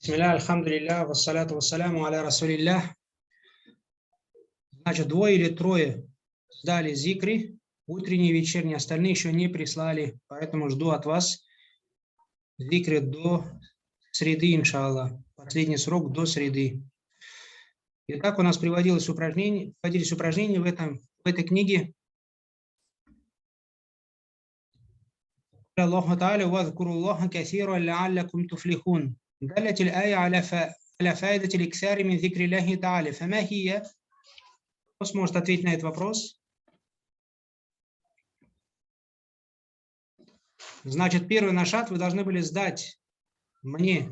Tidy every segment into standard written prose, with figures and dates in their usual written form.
Бисмилля, альхамдулилля, вассаляту вассаляму аля расулилля. Значит, двое или трое сдали зикри, утренний и вечерний, остальные еще не прислали, поэтому жду от вас зикри до среды, иншаллах. Последний срок до среды. Итак, у нас приводились упражнения в этой книге. Аллаху та'аля вазкуруллаха касиран ла'аллякум туфлихун. دلت الآية على فائدة الإكثار من ذكر الله تعالى. فما هي؟ Кто сможет ответить на этот вопрос? Значит, первый нашат вы должны были сдать мне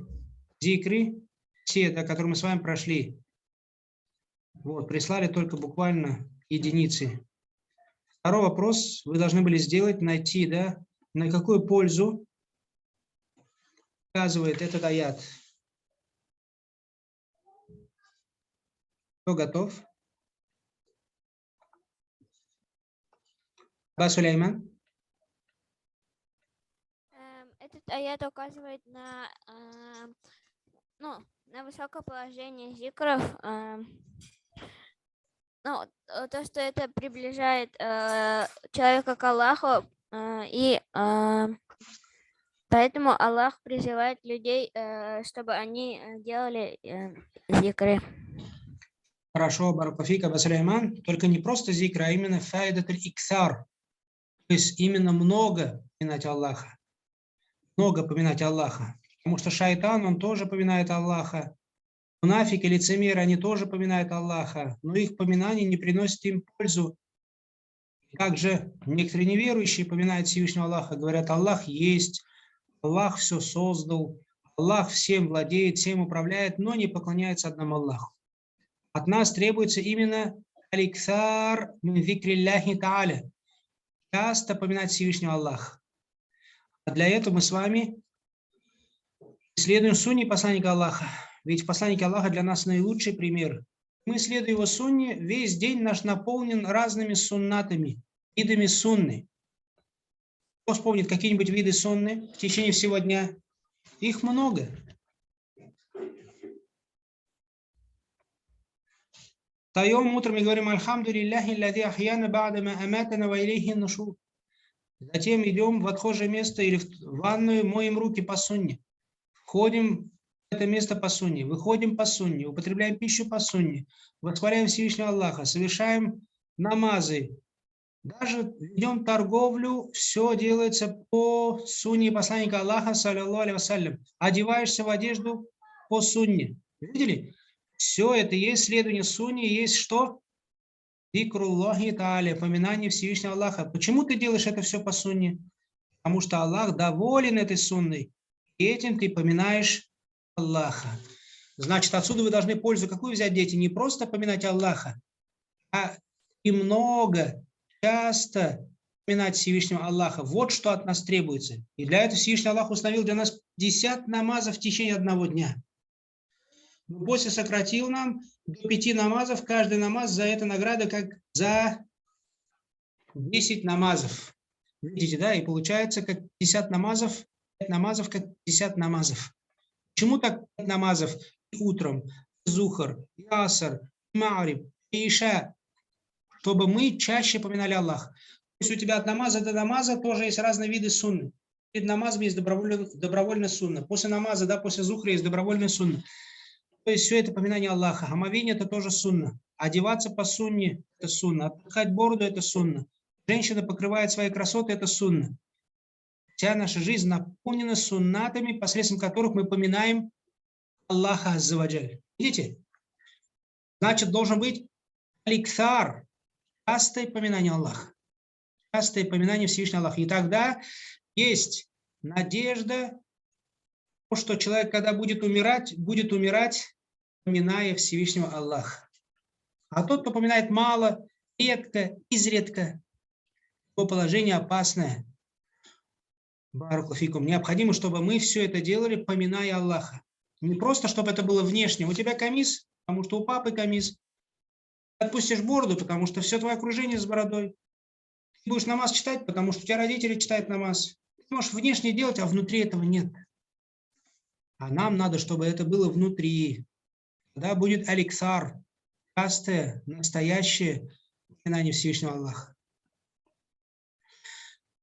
зикри, все, которые мы с вами прошли. Вот, прислали только буквально единицы. Второй вопрос вы должны были сделать, найти, на какую пользу указывает этот аят. Кто готов? Сулейман? Этот аят указывает на высокое положение зикров, то, что это приближает человека к Аллаху, и поэтому Аллах призывает людей, чтобы они делали зикры. Хорошо, баракафика, Басулейман. Только не просто зикр, а именно файдатуль иксар. То есть именно много поминать Аллаха. Много поминать Аллаха. Потому что шайтан, он тоже поминает Аллаха. Мунафики, лицемеры, они тоже поминают Аллаха. Но их поминание не приносит им пользу. Также некоторые неверующие поминают Всевышнего Аллаха. Говорят, Аллах есть, Аллах все создал, Аллах всем владеет, всем управляет, но не поклоняется одному Аллаху. От нас требуется именно аликсар мин зикрилляхи та'аля. Часто поминать Всевышнего Аллаха. А для этого мы с вами исследуем сунни посланника Аллаха. Ведь посланник Аллаха для нас наилучший пример. Мы, следуя его сунне, весь день наш наполнен разными суннатами, видами сунны. Кто вспомнит какие-нибудь виды сунны в течение всего дня? Их много. Встаем утром и говорим «Альхамдулиллахи лади ахьяна ба'дама аматана ва илейхи нушур». Затем идем в отхожее место или в ванную, моем руки по сунне. Входим в это место по сунне, выходим по сунне, употребляем пищу по сунне, восхваляем Всевышнего Аллаха, совершаем намазы, даже ведем торговлю, все делается по сунне посланника Аллаха, саллаллаху алейхи вассалям. Одеваешься в одежду по сунне. Видели? Все это есть следование сунне, есть что? Зикруллахи та'аля, поминание Всевышнего Аллаха. Почему ты делаешь это все по сунне? Потому что Аллах доволен этой сунной. И этим ты поминаешь Аллаха. Значит, отсюда вы должны пользу какую взять, дети? Не просто поминать Аллаха, а и много, часто поминать Всевышнего Аллаха. Вот что от нас требуется. И для этого Всевышний Аллах установил для нас 50 намазов в течение одного дня. После сократил нам до 5 намазов. Каждый намаз за это награда как за 10 намазов. Видите, да? И получается как 50 намазов, 5 намазов, как 50 намазов. Почему так 5 намазов? И утром, и зухар, и аср, и мa'риб, и иша. Чтобы мы чаще поминали Аллаха. Если у тебя от намаза до намаза тоже есть разные виды сунны. Перед намазом есть добровольная сунна. После намаза, после зухра есть добровольная сунна. То есть все это поминание Аллаха. Омовение – это тоже сунна. Одеваться по сунне – это сунна. Отпускать бороду – это сунна. Женщина покрывает свои красоты – это сунна. Вся наша жизнь наполнена суннатами, посредством которых мы поминаем Аллаха азза ва джаль. Видите? Значит, должен быть аликсар. Частое поминание Аллаха. Частое поминание Всевышнего Аллаха. И тогда есть надежда, что человек, когда будет умирать, поминая Всевышнего Аллаха. А тот, кто поминает мало, редко, изредка, его положение опасное. Баракаллаху. Необходимо, чтобы мы все это делали, поминая Аллаха. Не просто, чтобы это было внешне. У тебя камис, потому что у папы камис. Отпустишь бороду, потому что все твое окружение с бородой. Ты будешь намаз читать, потому что у тебя родители читают намаз. Ты можешь внешне делать, а внутри этого нет. А нам надо, чтобы это было внутри. Тогда будет аликсар, частое, настоящее упоминание Всевышнего Аллаха.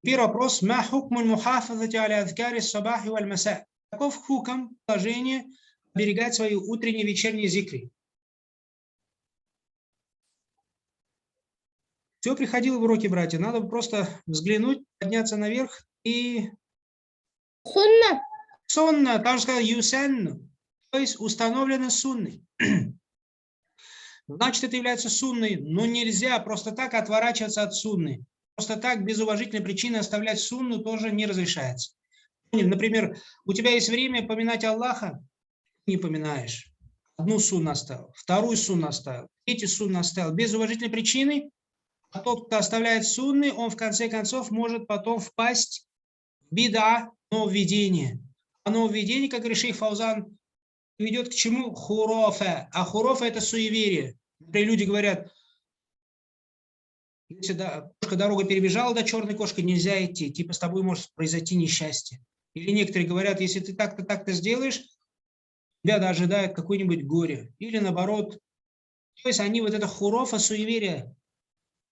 Первый вопрос. Ма хукму мухафазати аля азкари сабахи валь маса. Каков хукм, положение оберегать свои утренние и вечерние зикри? Все приходило в уроки, братья. Надо просто взглянуть, подняться наверх и... Сунна. Сунна, там же сказал юсенну, то есть установлено сунной. Значит, это является сунной, но нельзя просто так отворачиваться от сунны. Просто так, без уважительной причины оставлять сунну тоже не разрешается. Например, у тебя есть время поминать Аллаха, не поминаешь. Одну сунну оставил, вторую сунну оставил, третью сунну оставил. Без уважительной причины, а тот, кто оставляет сунны, он в конце концов может потом впасть в бида, нововведение. А нововведение, как говорит шейх Фаузан, ведет к чему? Хурофа. А хурофа – это суеверие. Например, люди говорят, если кошка дорогу перебежала до черной кошки, нельзя идти, типа с тобой может произойти несчастье. Или некоторые говорят, если ты так-то, так-то сделаешь, тебя ожидает какое-нибудь горе. Или наоборот. То есть они вот это хурофа, суеверие,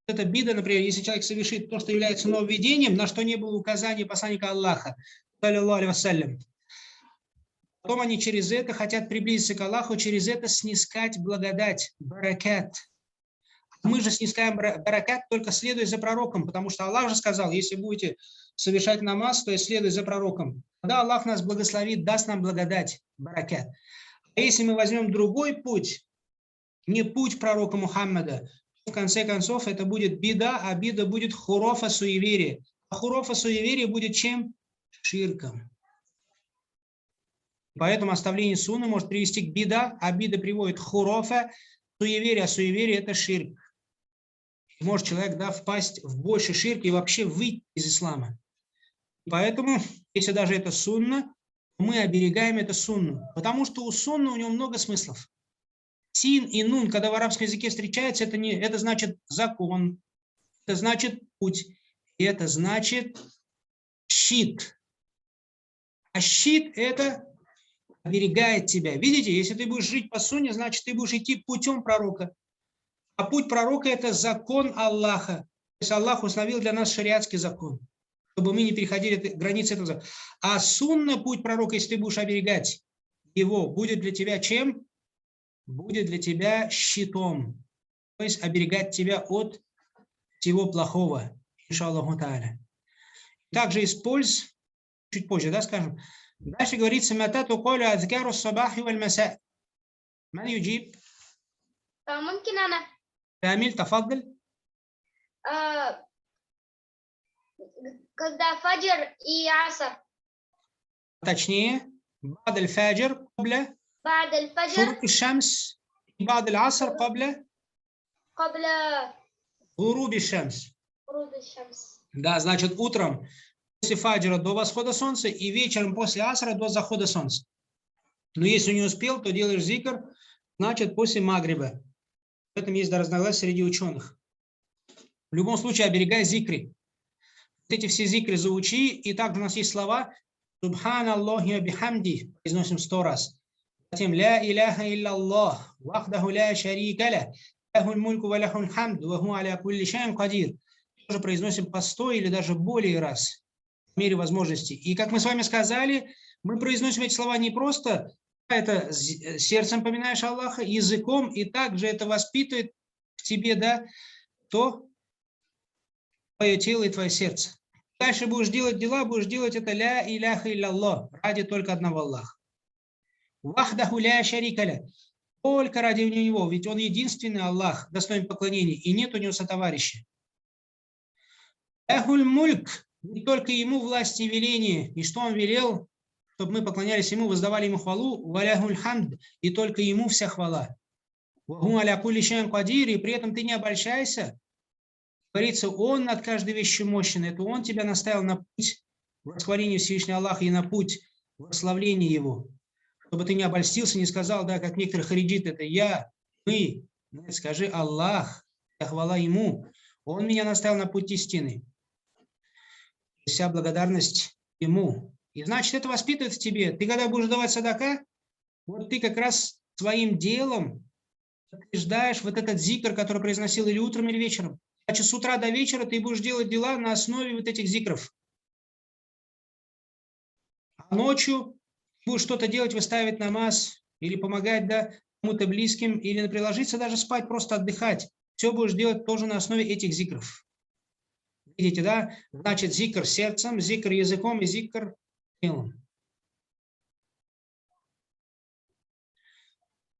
это бида, например, если человек совершит то, что является нововведением, на что не было указания посланника Аллаха, потом они через это хотят приблизиться к Аллаху, через это снискать благодать, баракат. Мы же снискаем баракат, только следуя за пророком, потому что Аллах же сказал, если будете совершать намаз, то и следуй за пророком. Тогда Аллах нас благословит, даст нам благодать, баракат. А если мы возьмем другой путь, не путь пророка Мухаммада, в конце концов это будет бида, а бида будет хурофа, суеверие. А хурофа, суеверие будет чем? Ширком. Поэтому оставление сунны может привести к бида, а бида приводит к хурофа, суеверие, а суеверие – это ширк. И может человек впасть в больше ширк и вообще выйти из ислама. Поэтому, если даже это сунна, мы оберегаем это сунну, потому что у сунны у него много смыслов. Син и нун, когда в арабском языке встречаются, это значит закон, это значит путь, и это значит щит. А щит – это оберегает тебя. Видите, если ты будешь жить по сунне, значит, ты будешь идти путем пророка. А путь пророка – это закон Аллаха. То есть Аллах установил для нас шариатский закон, чтобы мы не переходили границы этого закона. А сунна, путь пророка, если ты будешь оберегать его, будет для тебя чем? Будет для тебя щитом. То есть оберегать тебя от всего плохого. Иншаллаху тааля. Также используй, чуть позже, скажем. Дальше говорится, мата туколю азкару сабахи валь маса. Ман юджиб? ممكن أنا Камиль, тафаддаль. когда фаджр и аср. Точнее, بعد الفجر قبل بعد الفجر شروق الشمس بعد العصر قبل قبل غروب الشمس. غروب الشمس. Да, значит, утром после фаджра до восхода солнца и вечером после асра до захода солнца. Но если не успел, то делаешь зикр, значит, после магриба. В этом есть разногласия среди ученых. В любом случае, оберегай зикри. Вот эти все зикры заучи, и также у нас есть слова Субханаллахи ва бихамди, произносим 100 раз. Затем ля иляха илляллах, вахдаху ля шарика ля, лахуль мульку ва лахуль хамд, ва ху аля кулли шайин кадир. Тоже произносим по 100 или даже более раз, в мере возможности. И как мы с вами сказали, мы произносим эти слова не просто, это сердцем поминаешь Аллаха, языком, и также это воспитывает в тебе, то твое тело и твое сердце. Дальше будешь делать дела, будешь делать это ля иляха илляллах, ради только одного Аллаха. Вахдаху ля шарика ля, только ради него, ведь он единственный Аллах, достоин поклонения, и нет у него сотоварища. Лахуль мульк, не только ему власть и веление, и что он велел, чтобы мы поклонялись ему, воздавали ему хвалу, валяхуль хамд, и только ему вся хвала. Ваху аля кулли шайин кадир, и при этом ты не обольщайся. Говорится, он над каждой вещью мощен. Это он тебя наставил на путь восхваления Всевышнего Аллаха и на путь восславления его. Чтобы ты не обольстился, не сказал, как некоторые хариджиты, это я, мы. Нет, скажи Аллах, хвала ему. Он меня наставил на путь истины. Вся благодарность ему. И значит, это воспитывает в тебе. Ты когда будешь давать садака, вот ты как раз своим делом подтверждаешь вот этот зикр, который произносил или утром, или вечером. Значит, с утра до вечера ты будешь делать дела на основе вот этих зикров. А ночью будешь что-то делать, выставить намаз, или помогать, да, кому-то близким, или приложиться даже спать, просто отдыхать. Все будешь делать тоже на основе этих зикров. Видите, да? Значит, зикр сердцем, зикр языком и зикр телом.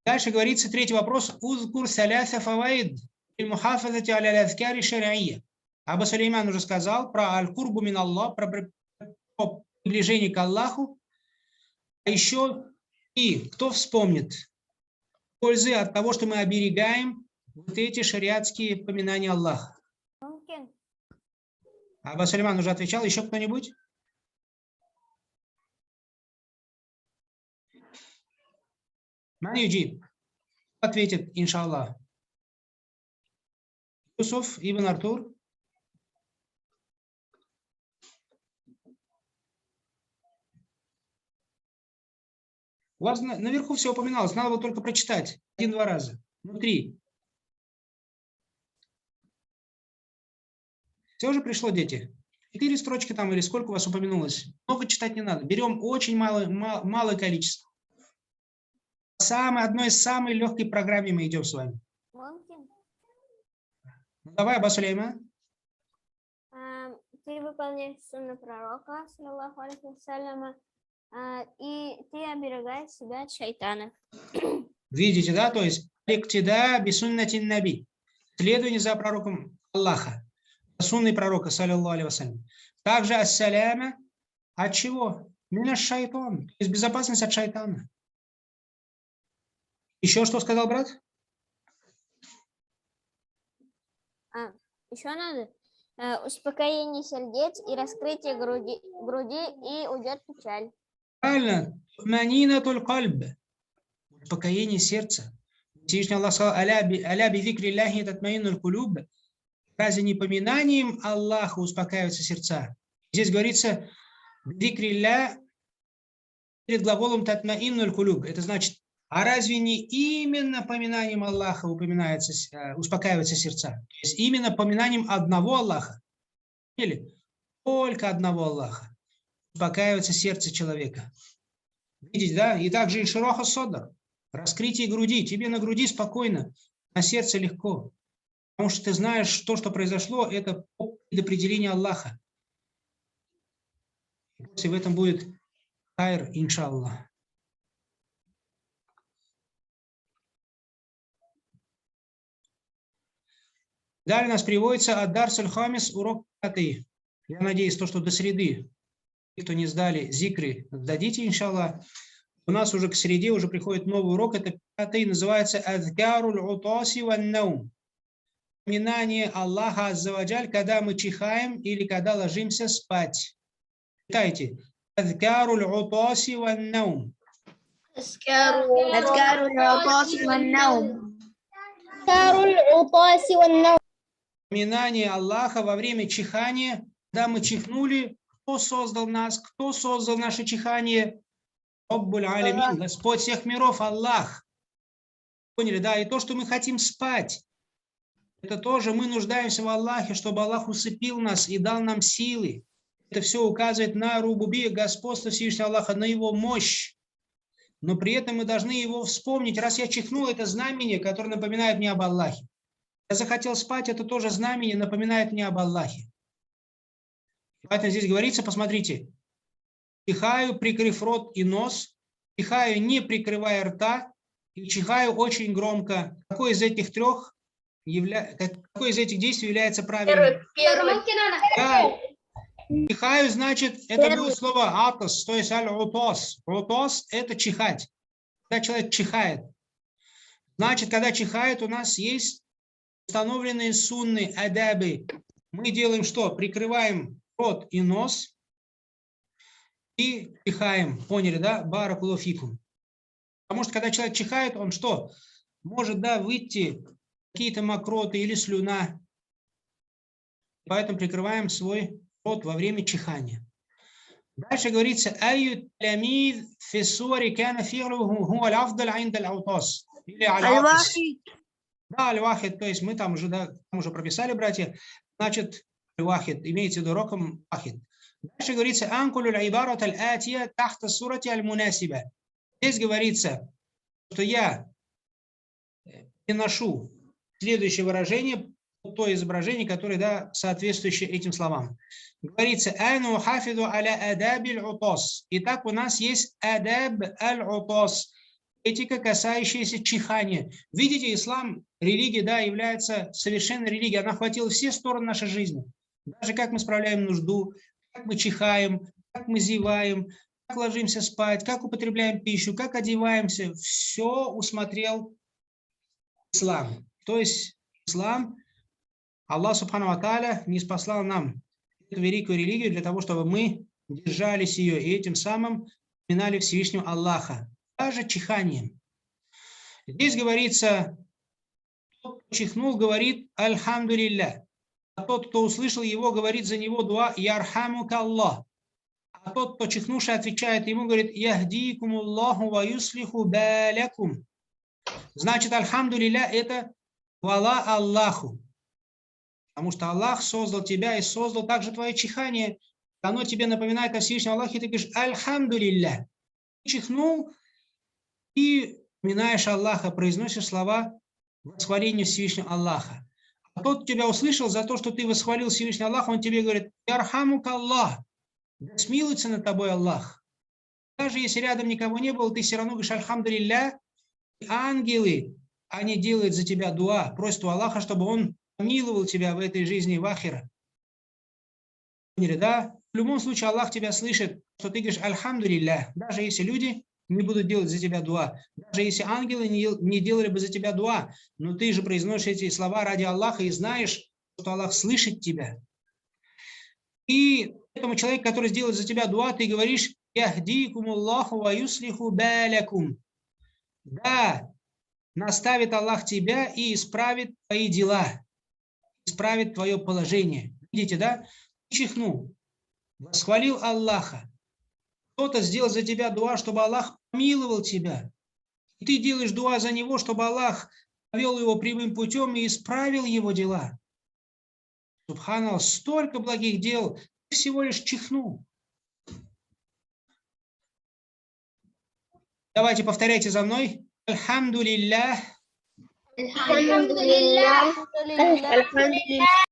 Дальше говорится третий вопрос. Узкур саляса фаваид иль-мухафазати аля лазкари шари'ия. Аба Сулейман уже сказал про аль-курбу мин Аллах, про приближение к Аллаху. А еще и кто вспомнит пользы от того, что мы оберегаем вот эти шариатские поминания Аллаха? ممكن. Аба Сулейман уже отвечал. Еще кто-нибудь? Ман юджиб. Ответит, иншаллах. Юсуф ибн Артур. У вас наверху все упоминалось, надо было только прочитать 1-2 раза. Внутри. Все уже пришло, дети? 4 строчки там или сколько у вас упомянулось? Много читать не надо. Берем очень малое количество. Одной из самой легкой программы мы идем с вами. ممكن. Ну, давай, Аба Сулейман. Ты выполняешь сунну пророка, саллаллаху алейхи вассаляма, и ты оберегаешь себя от шайтанов. Видите, да? То есть иктида бисуннати наби. Следование за пророком Аллаха. Сунной пророка, саллаллаху алейхи вассалям. Также ассаляма от чего? Мина шайтан. То есть безопасность от шайтана. Еще что сказал брат? Еще надо успокоение сердец и раскрытие груди и уйдет печаль. Правильно. Манинатуль кальб. Успокоение сердца. Всевышний Аллах сказал: аля би зикриллахи татмаиннуль кулюб. Разве не поминанием Аллаха успокаиваются сердца? Здесь говорится зикрилля перед глаголом татмаиннуль кулюб. Это значит, а разве не именно поминанием Аллаха успокаиваются сердца? То есть именно поминанием одного Аллаха. Или только одного Аллаха успокаивается сердце человека. Видите, да? И также и широха содр. Раскрытие груди. Тебе на груди спокойно, на сердце легко. Потому что ты знаешь, то, что произошло, это по предопределению Аллаха. И в этом будет хайр, иншаллах. Далее у нас приводится ад-дарс аль-хамис, урок 5. Я надеюсь, что до среды, те, кто не сдали зикры, сдадите, иншаллах. У нас уже к среде уже приходит новый урок. Это 5, называется азкаруль утаси ван наум. Поминание Аллаха аззаваджаль, когда мы чихаем или когда ложимся спать. Читайте. Азкаруль утаси ван наум. أذكار العطاس والنوم. أذكار العطاس والنوم. Поминание Аллаха во время чихания, когда мы чихнули, кто создал нас, кто создал наше чихание? Раббуль алямин, Господь всех миров, Аллах. Поняли, да? И то, что мы хотим спать, это тоже мы нуждаемся в Аллахе, чтобы Аллах усыпил нас и дал нам силы. Это все указывает на рубубия, господство Всевышнего Аллаха, на его мощь. Но при этом мы должны его вспомнить. Раз я чихнул, это знамение, которое напоминает мне об Аллахе. Я захотел спать, это тоже знамение, напоминает мне об Аллахе. Поэтому здесь говорится, посмотрите, чихаю, прикрыв рот и нос, чихаю, не прикрывая рта, и чихаю очень громко. Какой из этих действий является правильным? Да. Чихаю, значит, это будет слово атос, то есть аль-утос. Утос – это чихать. Когда человек чихает. Значит, когда чихает, у нас есть установленные сунны, адабы. Мы делаем что? Прикрываем рот и нос и чихаем. Поняли, да? Баракуллаху фикум. Потому что когда человек чихает, он что? Может, да, выйти какие-то мокроты или слюна. Поэтому прикрываем свой рот во время чихания. Дальше говорится, «Айю талямид фи суари кана фи'луху хуа аль-афдаль инда аль-аутас». Или аль-атас. Да, аль-вахид, то есть мы там уже прописали, братья. Значит, аль-вахид, имеется в виду роком вахид. Дальше говорится, «Анкулю аль-ибарат аль-атия тахта сурати аль-мунасиба». Здесь говорится, что я переношу следующее выражение, то изображение, которое, да, соответствующее этим словам. Говорится, «Ану хафиду аля адаби аль-утас». Итак, у нас есть адаб аль-утас, этика, касающаяся чихания. Видите, ислам, религия, да, является совершенной религией. Она охватила все стороны нашей жизни. Даже как мы справляем нужду, как мы чихаем, как мы зеваем, как ложимся спать, как употребляем пищу, как одеваемся. Все усмотрел ислам. То есть ислам, Аллах Субхану ва Тааля ниспослал нам эту великую религию для того, чтобы мы держались ее и этим самым вспоминали Всевышнего Аллаха. Даже чиханием. Здесь говорится, тот, кто чихнул, говорит «Альхамдулилля». А тот, кто услышал его, говорит за него дуа «Ярхамука Аллах». А тот, кто чихнувший, отвечает ему, говорит «Яхдикумуллаху ва юслиху балякум». Значит, «Альхамдулилля» – это хвала Аллаху. Потому что Аллах создал тебя и создал также твое чихание. Оно тебе напоминает о Всевышнем Аллахе, и ты говоришь «Альхамдулилля». Ты чихнул и вспоминаешь Аллаха, произносишь слова восхваления Всевышнего Аллаха. А тот тебя услышал за то, что ты восхвалил Всевышнего Аллаха, он тебе говорит «Ярхамука Аллах». Да смилуется над тобой Аллах. Даже если рядом никого не было, ты все равно говоришь «Альхамдулилля». Ангелы, они делают за тебя дуа, просят у Аллаха, чтобы он помиловал тебя в этой жизни в ахира. Поняли, да? В любом случае Аллах тебя слышит, что ты говоришь «Альхамдулилля». Даже если люди не будут делать за тебя дуа, даже если ангелы не делали бы за тебя дуа, но ты же произносишь эти слова ради Аллаха и знаешь, что Аллах слышит тебя. И этому человеку, который сделает за тебя дуа, ты говоришь «Яхдикумуллаху ва юслиху балякум». Да, наставит Аллах тебя и исправит твои дела, исправит твое положение. Видите, да? Чихнул, восхвалил Аллаха. Кто-то сделал за тебя дуа, чтобы Аллах помиловал тебя. И ты делаешь дуа за него, чтобы Аллах повел его прямым путем и исправил его дела. Субханаллах, столько благих дел, ты всего лишь чихнул. Давайте повторяйте за мной. Альхамдулиллах. Альхамдулиллах. Альхамдулиллах.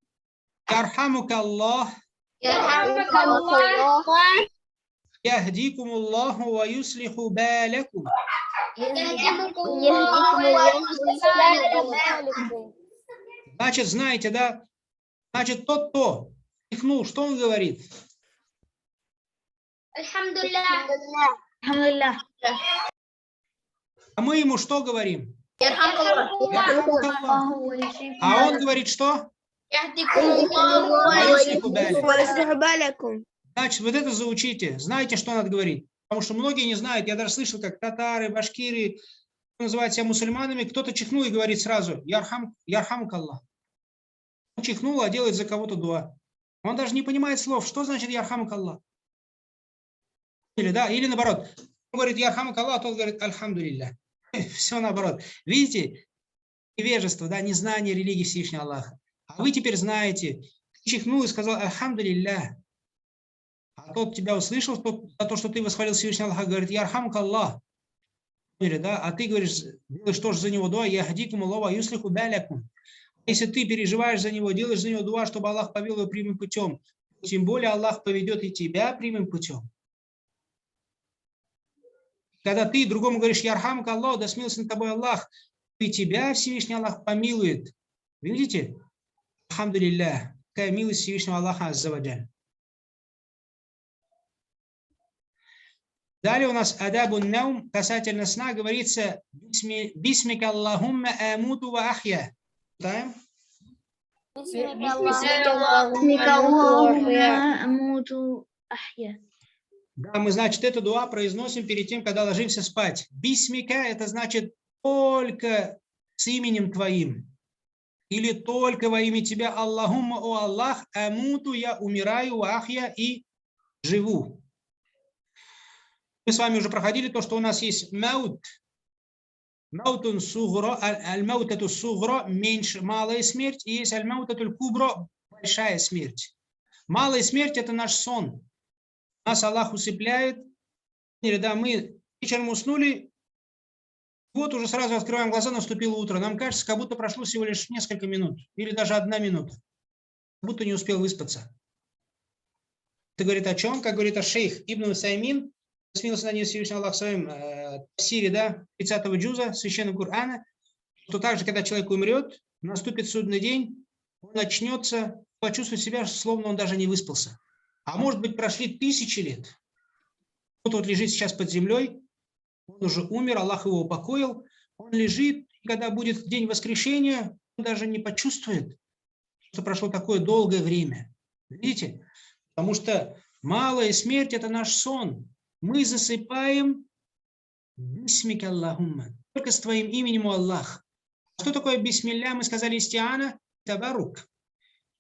Ярхамука Аллах. Ярхамукаллах. Яхдикумуллаху ва юслиху балякум. Значит, знаете, да? Значит, тот, кто чихнул, что он говорит? Альхамдулиллах. А мы ему что говорим? Ярхамукаллах. А он говорит что? Значит, вот это заучите. Знаете, что надо говорить? Потому что многие не знают. Я даже слышал, как татары, башкиры, называют себя мусульманами, кто-то чихнул и говорит сразу «Ярхамукаллах». Он чихнул, а делает за кого-то дуа. Он даже не понимает слов. Что значит «Ярхамукаллах»? Или, да? Или наоборот. Он говорит «Ярхамукаллах», а тот говорит «Альхамдулиллах». Все наоборот. Видите? Невежество, да, незнание религии Всевышнего Аллаха. А вы теперь знаете. Ты чихнул и сказал «Альхамдулиллах». А тот тебя услышал за то, что ты восхвалил Всевышнего Аллаха, говорит «Ярхамукаллах». Да? А ты говоришь, делаешь тоже за него дуа «Яхдикумуллаху ва юслиху балякум». Если ты переживаешь за него, делаешь за него дуа, чтобы Аллах повел его прямым путем, тем более Аллах поведет и тебя прямым путем. Когда ты другому говоришь «Ярхамука Аллах», да смилуется над тобой Аллах, и тебя Всевышний Аллах помилует. Видите? Альхамдулиллах. Какая милость Всевышнего Аллаха азза ва джаль. Далее у нас адабун наум, касательно сна, говорится «Бисмика Аллахумма амуту ва ахья». Читаем. Да, мы, значит, эту дуа произносим перед тем, когда ложимся спать. Бисмика – это значит только с именем Твоим. Или только во имя Тебя, Аллахумма, о Аллах, амуту, я умираю, ахья, и живу. Мы с вами уже проходили то, что у нас есть маут. Маутун сугро, аль-маутату сугро, меньше, малая смерть, и есть аль-маутату кубро, большая смерть. Малая смерть – это наш сон. Нас Аллах усыпляет. Да, мы вечером уснули, вот уже сразу открываем глаза, наступило утро. Нам кажется, как будто прошло всего лишь несколько минут, или даже 1 минута. Как будто не успел выспаться. Это говорит о чем? Как говорит шейх Ибн Усаймин, смилостивился на него Всевышний Аллах в своем тафсире, да, 30-го джуза Священного Корана, что также, когда человек умрет, наступит судный день, он начнется почувствовать себя, словно он даже не выспался. А может быть, прошли 1000 лет. Кто-то вот лежит сейчас под землей, он уже умер, Аллах его упокоил, он лежит, и когда будет день воскрешения, он даже не почувствует, что прошло такое долгое время. Видите? Потому что малая смерть – это наш сон. Мы засыпаем бисмик Аллахумма, только с твоим именем, Аллах. Что такое бисмилля? Мы сказали истиана, табарук.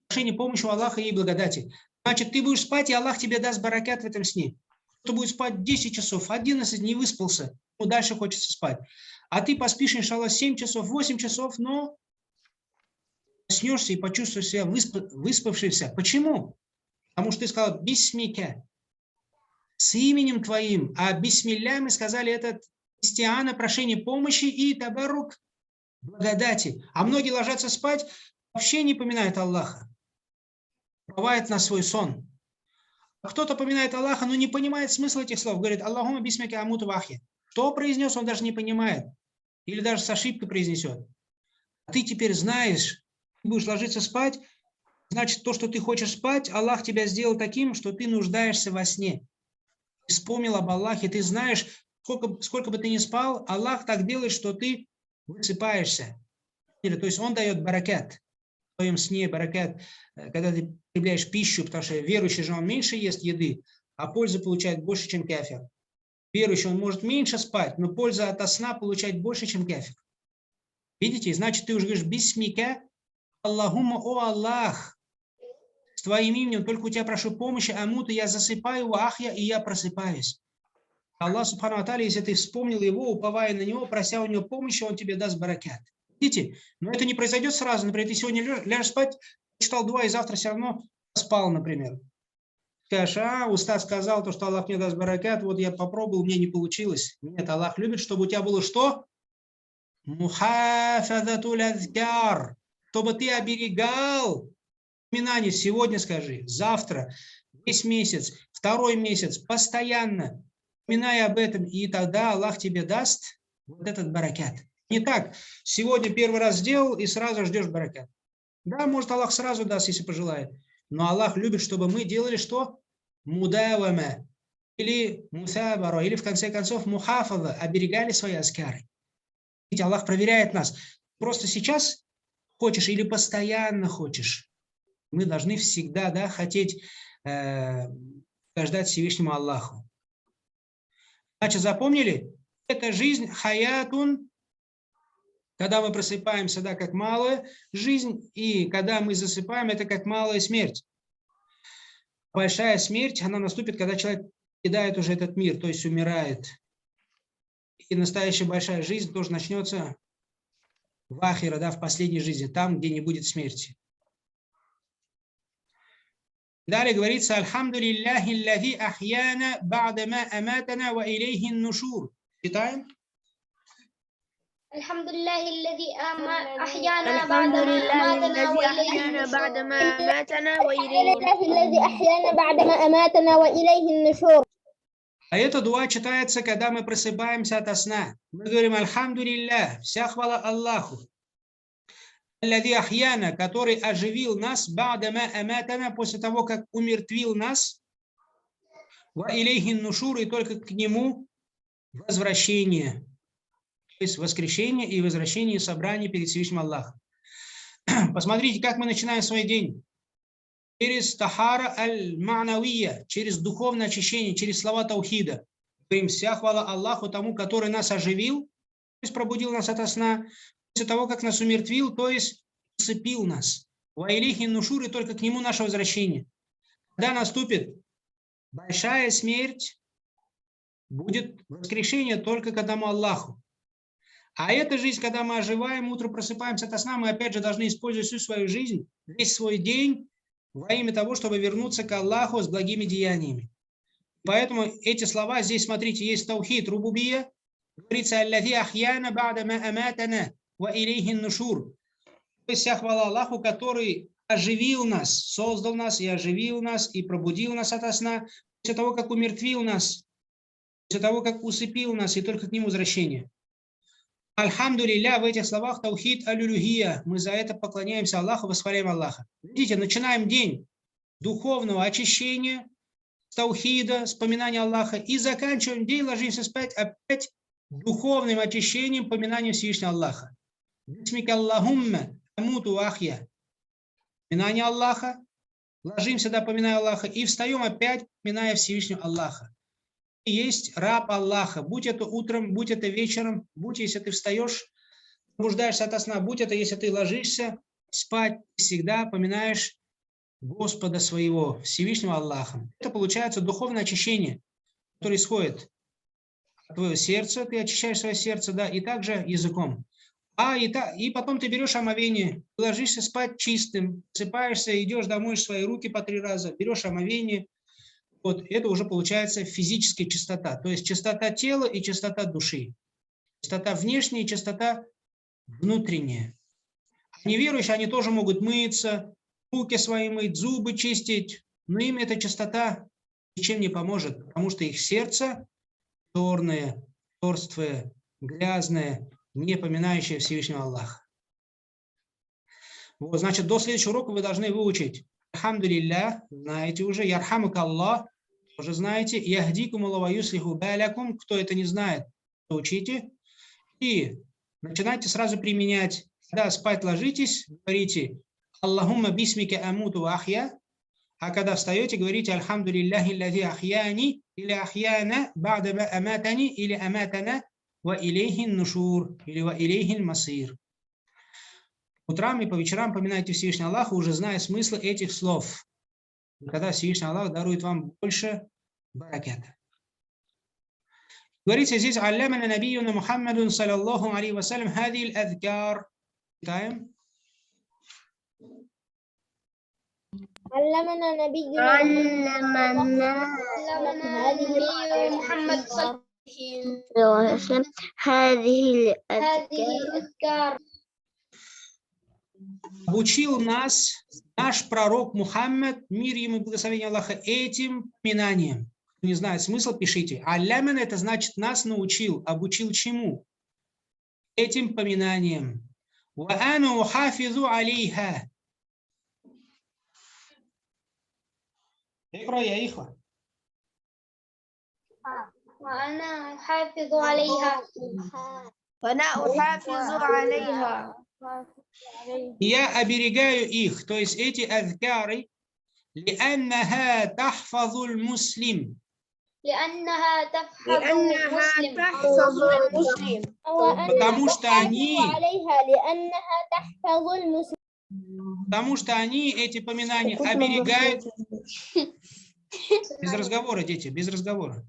Прошение помощи у Аллаха и благодати. Значит, ты будешь спать, и Аллах тебе даст баракат в этом сне. Кто будет спать 10 часов, 11 не выспался, ему дальше хочется спать. А ты поспишь, иншаллах, 7 часов, 8 часов, но проснешься и почувствуешь себя выспавшимся. Почему? Потому что ты сказал бисмика, с именем твоим, а бисмилля мы сказали это истиана, прошение помощи и табарук, благодати. А многие ложатся спать, вообще не поминают Аллаха, уповают на свой сон. Кто-то поминает Аллаха, но не понимает смысл этих слов. Говорит, Аллахума бисмика амуту вахи. Что произнес, он даже не понимает. Или даже с ошибкой произнесет. А ты теперь знаешь, ты будешь ложиться спать, значит, то, что ты хочешь спать, Аллах тебя сделал таким, что ты нуждаешься во сне. Ты вспомнил об Аллахе, ты знаешь, сколько бы ты ни спал, Аллах так делает, что ты высыпаешься. То есть он дает баракат. В твоем сне баракат, когда ты потребляешь пищу, потому что верующий же он меньше ест еды, а пользу получает больше, чем кафир. Верующий он может меньше спать, но польза от сна получает больше, чем кафир. Видите? Значит, ты уже говоришь бисмика, Аллахума, о Аллах, с твоим именем, только у тебя прошу помощи, амута, я засыпаю, ахья, и я просыпаюсь. Аллах субхану ва тааля, если ты вспомнил его, уповая на него, прося у него помощи, он тебе даст баракат. Видите? Но это не произойдет сразу. Например, ты сегодня ляжешь спать, читал дуа, и завтра все равно спал, например. Скажешь, устаз сказал, то, что Аллах мне даст баракат, вот я попробовал, мне не получилось. Нет, Аллах любит, чтобы у тебя было что? Мухафазатуль азкар. Чтобы ты оберегал упоминание. Сегодня скажи, завтра, весь месяц, 2-й месяц, постоянно. Упоминай об этом, и тогда Аллах тебе даст вот этот баракат. Не так, сегодня 1-й раз сделал, и сразу ждешь баракат. Да, может, Аллах сразу даст, если пожелает. Но Аллах любит, чтобы мы делали что? Мудавама. Или мусабаро. Или, в конце концов, мухафаза. Оберегали свои аскары. Видите, Аллах проверяет нас. Просто сейчас хочешь или постоянно хочешь. Мы должны всегда, да, хотеть ждать Всевышнему Аллаху. Значит, запомнили? Это жизнь хаятун, когда мы просыпаемся, да, как малая жизнь, и когда мы засыпаем, это как малая смерть. Большая смерть, она наступит, когда человек покидает уже этот мир, то есть умирает. И настоящая большая жизнь тоже начнется в ахира, да, в последней жизни, там, где не будет смерти. Далее говорится, Альхамду лилляхи ллади ахьяна ба'дама аматана ва илейхи нушур. Читаем? الحمد لله الذي أحيانا الحمد لله الذي أحيانا بعدما أماتنا وإليه النشور. А эта дуа читается, когда мы просыпаемся ото сна. Мы говорим Альхамду лиллях, вся хвала Аллаху. Аллади ахьяна, который оживил нас, ба'дама аматана, после того, как умертвил нас, ва илейхи нушур, и только к нему возвращение. То есть воскрешение и возвращение и собрание перед Всевышним Аллахом. Посмотрите, как мы начинаем свой день. Через тахара аль-ма'навия, через духовное очищение, через слова таухида. Говорим, вся хвала Аллаху, тому, который нас оживил, то есть пробудил нас ото сна, после того, как нас умертвил, то есть усыпил нас. Ва илейхи нушур, и только к нему наше возвращение. Когда наступит большая смерть, будет воскрешение только к одному Аллаху. А эта жизнь, когда мы оживаем, утром просыпаемся ото сна, мы опять же должны использовать всю свою жизнь, весь свой день во имя того, чтобы вернуться к Аллаху с благими деяниями. Поэтому эти слова здесь, смотрите, есть таухид рубубия, говорится «Аллази ахьяна ба'да ма аматана ва илейхи нушур». То есть вся хвала Аллаху, который оживил нас, создал нас и оживил нас, и пробудил нас ото сна, после того, как умертвил нас, после того, как усыпил нас, и только к нему возвращение. Альхамдулилля, в этих словах таухид алюлюхия. Мы за это поклоняемся Аллаху, восхваляем Аллаха. Видите, начинаем день духовного очищения, с таухида, вспоминания Аллаха, и заканчиваем день, ложимся спать опять духовным очищением, поминанием Всевышнего Аллаха. Бисмика Аллахумма амуту ахья. Поминание Аллаха, ложимся, да, поминая Аллаха, и встаем опять, поминая Всевышнего Аллаха. И есть раб Аллаха, будь это утром, будь это вечером, будь, если ты встаешь, пробуждаешься ото сна, будь это, если ты ложишься спать, всегда поминаешь Господа своего, Всевышнего Аллаха. Это получается духовное очищение, которое исходит от твоего сердца, ты очищаешь свое сердце, да, и также языком. И потом ты берешь омовение, ложишься спать чистым, просыпаешься, идешь домой, свои руки по 3 раза, берешь омовение. Вот это уже получается физическая чистота, то есть чистота тела и чистота души. Чистота внешняя и чистота внутренняя. Неверующие, они тоже могут мыться, руки свои мыть, зубы чистить, но им эта чистота ничем не поможет, потому что их сердце черное, черствое, грязное, не поминающее Всевышнего Аллаха. Вот, значит, до следующего урока вы должны выучить Альхамдулилля, знаете уже, Ярхамук Аллах, тоже знаете, Яхдикум Аллаху юслиху балякум, кто это не знает, учите, и начинайте сразу применять. Когда спать ложитесь, говорите Аллахумма бисмика амуту ва ахья, а когда встаете, говорите Альхамдулиллахи аллази ахьяни или ахьяна ба'да ма аматани или аматана ва илейхи нушур или ва илейхи масир. Утрам и по вечерам поминайте Всевышнего Аллаха, уже зная смысл этих слов. И когда Всевышний Аллах дарует вам больше бараката. Говорится здесь «Аллямана набиюна Мухаммадун саллаллаху алейхи вассалям хади аль-адкар». Читаем. علمنا نبينا محمد صلى الله عليه وسلم هذه الأذكار. Обучил нас наш пророк Мухаммад, мир ему и благословение Аллаха, этим поминанием. Кто не знает смысл, пишите. Алляман — это значит нас научил. Обучил чему? Этим поминанием. Ва ану хафизу алейха. Икра я ихва. وأنا أحافظ عليها. وأنا أحافظ عليها. Я оберегаю их, то есть эти азкары, لأنها تحفظ المسلم. لأنها تحفظ المسلم. Потому что они, لأنها تحفظ المسلم. потому что они эти поминания оберегают. Без разговора, дети, без разговора.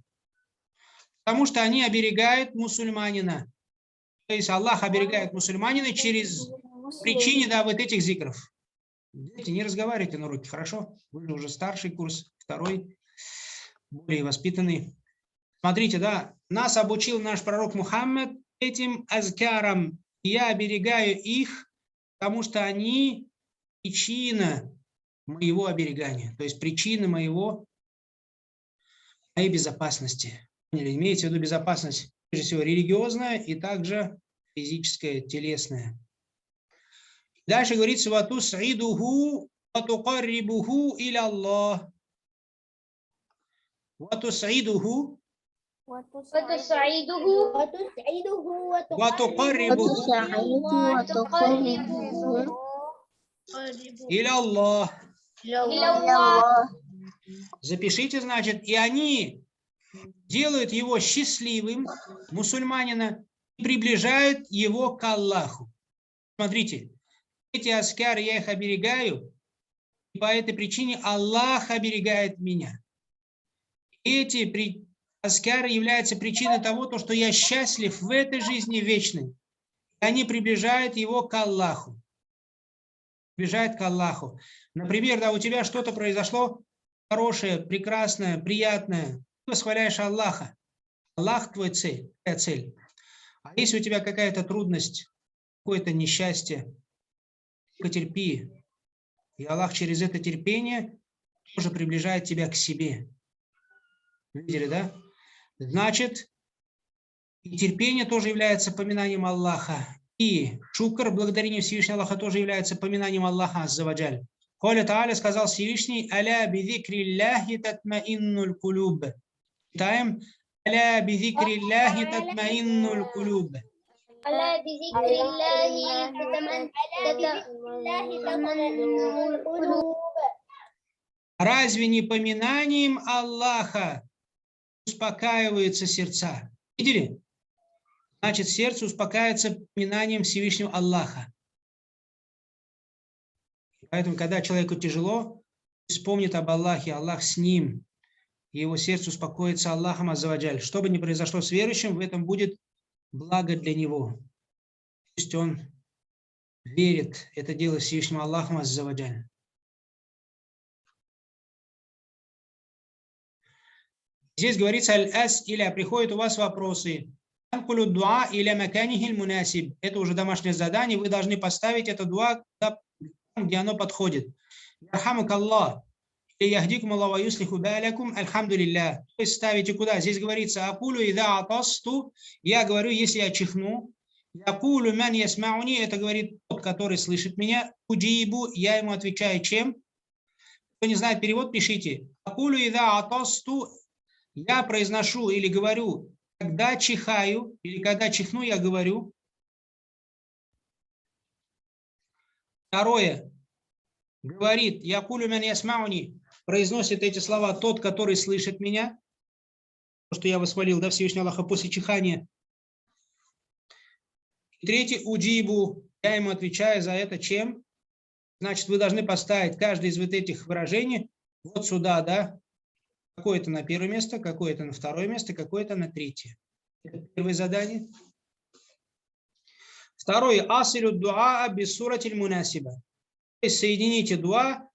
Потому что они оберегают мусульманина. То есть Аллах оберегает мусульманина через причине, да, вот этих зикров. Дети, не разговаривайте на уроке, хорошо? Вы же уже старший курс, второй, более воспитанный. Смотрите, да, нас обучил наш пророк Мухаммад этим азкарам. Я оберегаю их, потому что они причина моего оберегания, то есть причина моей безопасности. Имеется в виду безопасность, прежде всего, религиозная и также физическая, телесная. Дальше говорится «Вату саидуху ватукаррибуху иля Аллах». «Вату саидуху ватукаррибуху иля Аллах». Запишите, значит, и они делают его счастливым, мусульманина, и приближают его к Аллаху. Смотрите, эти аскары я их оберегаю, и по этой причине Аллах оберегает меня. Эти Аскары являются причиной того, что я счастлив в этой жизни вечной. И они приближают его к Аллаху. Приближают к Аллаху. Например, да, у тебя что-то произошло хорошее, прекрасное, приятное. Ты восхваляешь Аллаха. Аллах твой цель, твоя цель. А если у тебя какая-то трудность, какое-то несчастье, потерпи. И Аллах через это терпение тоже приближает тебя к себе. Видели, да? Значит, и терпение тоже является поминанием Аллаха. И шукр, благодарение Всевышнего Аллаха, тоже является поминанием Аллаха Азза ва Джаль. Коля Тааля сказал Всевышний: «Аля бидикрилляхи татмаиннуль кулюб». Читаем: «Аля бидикрилляхи татмаиннуль кулюб». ألا بذكر الله تطمئن القلوب. Разве не поминанием Аллаха успокаиваются сердца? Видели? Значит, сердце успокаивается поминанием Всевышнего Аллаха. Поэтому, когда человеку тяжело, вспомнит об Аллахе, Аллах с ним, и его сердце успокоится Аллахом Азза ва Джаль. Что бы ни произошло с верующим, в этом будет благо для него. Пусть он верит это дело Всевышнему Аллаху Азза ва Джаль. Здесь говорится аль-ас или приходят у вас вопросы. Это уже домашнее задание. Вы должны поставить это дуа там, где оно подходит. Ярхамукаллах. Яхдикум Аллаху ва юслиху балякум. Альхамдулилля. То есть ставите куда? Здесь говорится акулу ида атасту. Я говорю, если я чихну. Якулу ман ясмауни. Это говорит тот, который слышит меня. Уджибу. Я ему отвечаю чем? Кто не знает перевод, пишите. Акулу ида атасту. Я произношу или говорю, когда чихаю, или когда чихну, я говорю. Второе. Говорит, якулю ман ясмауни, произносит эти слова тот, который слышит меня. То, что я восхвалил, да, Всевышний Аллаха после чихания. И третий, уджибу, я ему отвечаю за это чем? Значит, вы должны поставить каждое из вот этих выражений вот сюда, да. Какое-то на первое место, какое-то на второе место, какое-то на третье. Это первое задание. Второе. Асилю дуа бисуратиль мунасиба. То есть соедините дуа к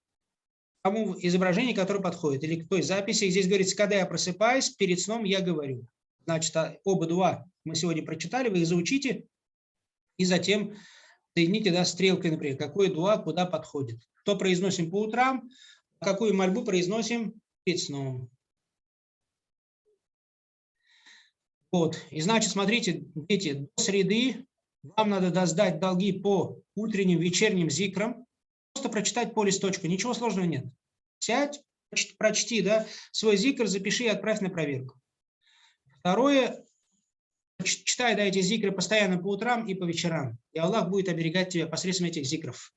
тому изображению, которое подходит. Или к той записи. Здесь говорится, когда я просыпаюсь, перед сном я говорю. Значит, оба дуа мы сегодня прочитали, вы их заучите. И затем соедините, да, стрелкой, например, какой дуа куда подходит. Что произносим по утрам, а какую мольбу произносим перед сном. Вот. И значит, смотрите, дети, до среды вам надо сдать долги по утренним, вечерним зикрам. Просто прочитать по листочку, ничего сложного нет. Сядь, прочти, да, свой зикр, запиши и отправь на проверку. Второе, читай, да, эти зикры постоянно по утрам и по вечерам. И Аллах будет оберегать тебя посредством этих зикров.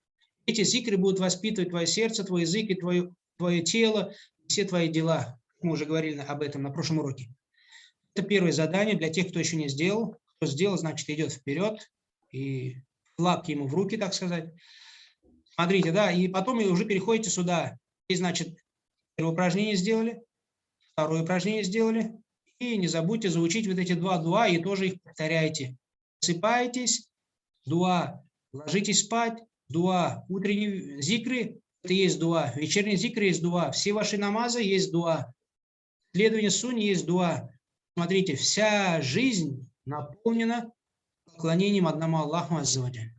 Эти зикры будут воспитывать твое сердце, твой язык и твое тело, все твои дела. Мы уже говорили об этом на прошлом уроке. Это первое задание для тех, кто еще не сделал. Кто сделал, значит, идет вперед и лапки ему в руки, так сказать. Смотрите, да, и потом вы уже переходите сюда. И, значит, первое упражнение сделали, второе упражнение сделали. И не забудьте заучить вот эти два дуа и тоже их повторяйте. Просыпаетесь, дуа, ложитесь спать, дуа. Утренние зикры – это есть дуа. Вечерние зикры есть дуа. Все ваши намазы есть дуа. Следование сунне есть дуа. Смотрите, вся жизнь наполнена поклонением одному Аллаху Азза ва Джаль.